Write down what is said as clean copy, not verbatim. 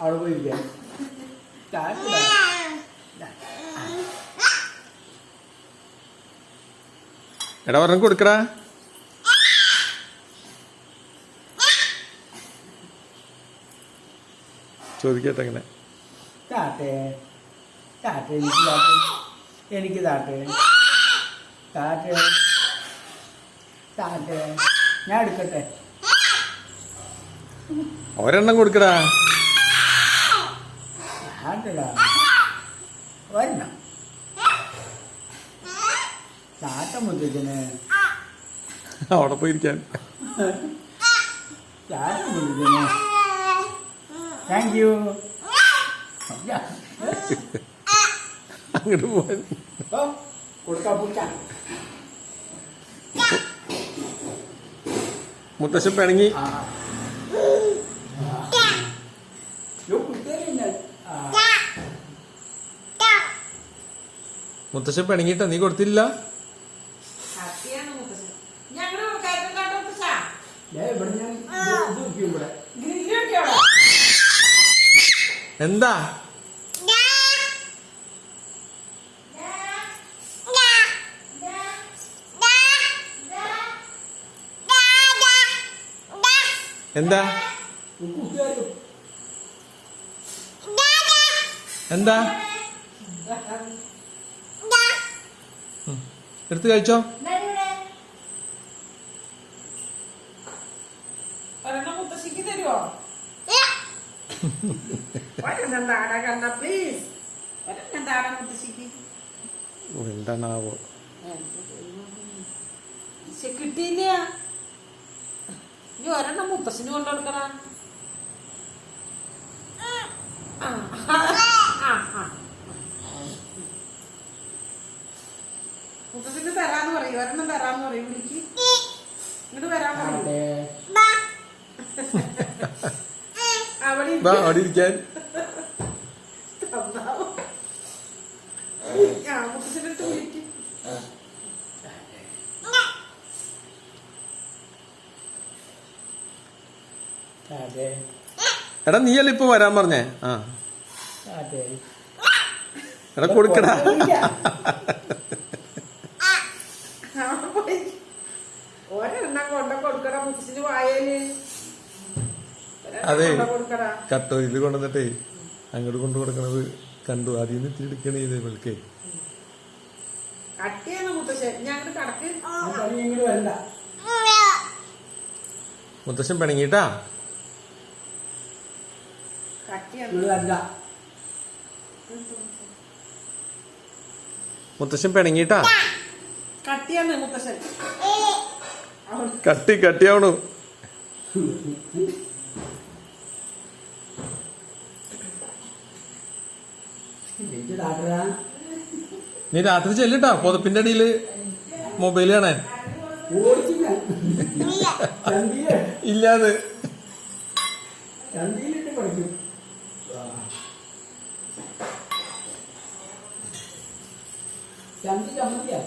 അവിടെ പോയിരിക്കാം. എടാ പറഞ്ഞ കൊടുക്കടാ. ചോദിക്കട്ടെ എങ്ങനെ താട്ടെ താട്ടെ എനിക്ക് താട്ടെ എനിക്ക് താട്ടെ താട്ടെ താട്ടെ ഞാൻ എടുക്കട്ടെ. ഒരെണ്ണം കൊടുക്കടാ. താട്ടടാ ഒരെണ്ണം താട്ട മുത്തച്ഛന് അവിടെ പോയിരിക്കാൻ. താട്ട മുത്തച്ഛന് താങ്ക് യു. അങ്ങോട്ട് പോവാൻ കൊടുക്കാൻ പൂച്ച മുത്തശ്ശൻ പിണങ്ങി. മുത്തശ്ശൻ പിണങ്ങിട്ടാ നീ കൊടുത്തില്ല. എന്താ എന്താ എന്താ എടുത്ത് കഴിച്ചോ. മുത്തശ്ശിക്ക് തരുമോ? പ്ലീസ് മുത്തശ്ശിക്ക് എന്താണാവോ കിട്ടിയില്ല. ഇനി ഒരെണ്ണം മുത്തശ്ശിന് കൊണ്ടുകൊടുക്കണ. മുത്തശ്ശിന് തരാന്ന് പറയും. ഒരെണ്ണം തരാന്ന് പറയും. വിളിക്ക് ഇങ്ങോട്ട് വരാൻ പറയും. അവിടെ ഇരിക്കാൻ. മുത്തശ്ശിനിട്ട് വിളിക്ക്. എടാ നീയല്ല ഇപ്പൊ വരാൻ പറഞ്ഞേ. ആ എടാ കൊടുക്കടാ. ഒരെണ്ണം കൊണ്ട കൊടുക്കട മുത്തശ്ശിന് വായല്. അതെ കട്ടോയിൽ കൊണ്ടുവന്നിട്ടേ അങ്ങോട്ട് കൊണ്ടു കൊടുക്കണത് കണ്ടു. അതിൽ നിന്ന് ഇത്തിരി എടുക്കണേ ഇത് വിളിക്കേ. കട്ടിയാണ് മുത്തശ്ശൻ. ഞങ്ങൾ കടക്ക് മുത്തശ്ശൻ പിണങ്ങിട്ടാ. മുത്തശ്ശൻ പിണങ്ങിട്ടാ. കട്ടിയാണ് മുത്തശ്ശൻ. കട്ടിയാവണു. നീ രാത്രി ചെല്ലിട്ടാ പുതപ്പിന്റെ അടിയില് മൊബൈൽ കാണാൻ. ഇല്ലാതെ ചന്തി ചമ്മന്തിയാ.